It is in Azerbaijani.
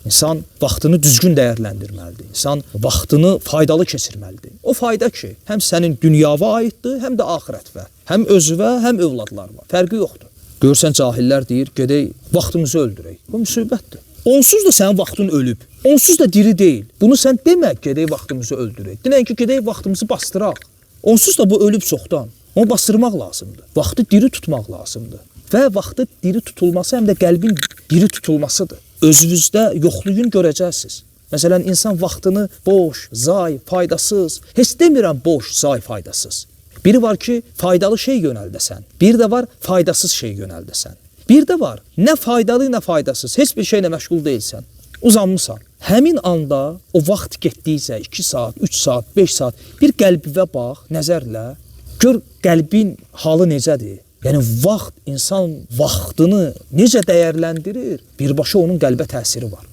İnsan vaxtını düzgün dəyərləndirməlidir. İnsan vaxtını faydalı keçirməlidir. O fayda ki, həm sənin dünyava aiddir, həm də axirətvə. Həm özünə, həm övladlarına. Fərqi yoxdur. Görsən cahillər deyir, gedək vaxtımızı öldürək. Bu müsibətdir. Onsuz da sənin vaxtın ölüb. Onsuz da diri deyil. Bunu sən demə, gedək vaxtımızı öldürək. Denən ki, gedək vaxtımızı bastıraq. Onsuz da bu ölüb çoxdan. Onu bastırmaq lazımdır. Vaxtı diri tutmaq lazımdır. Və vaxtı diri tutulması həm də qəlbin diri tutulmasıdır. Özünüzdə yoxluğunu görəcəksiniz. Məsələn, insan vaxtını boş, zay, faydasız, heç demirəm boş, zay, faydasız. Biri var ki, faydalı şey yönəldəsən. Bir də var, faydasız şey yönəldəsən. Bir də var, nə faydalı, nə faydasız, heç bir şeylə məşğul deyilsən. Uzanmısan. Həmin anda o vaxt getdiysə 2 saat, 3 saat, 5 saat bir qəlbivə bax, nəzərlə, gör qəlbin halı necədir? Yəni vaxt, insan vaxtını necə dəyərləndirir? Birbaşa onun qəlbə təsiri var.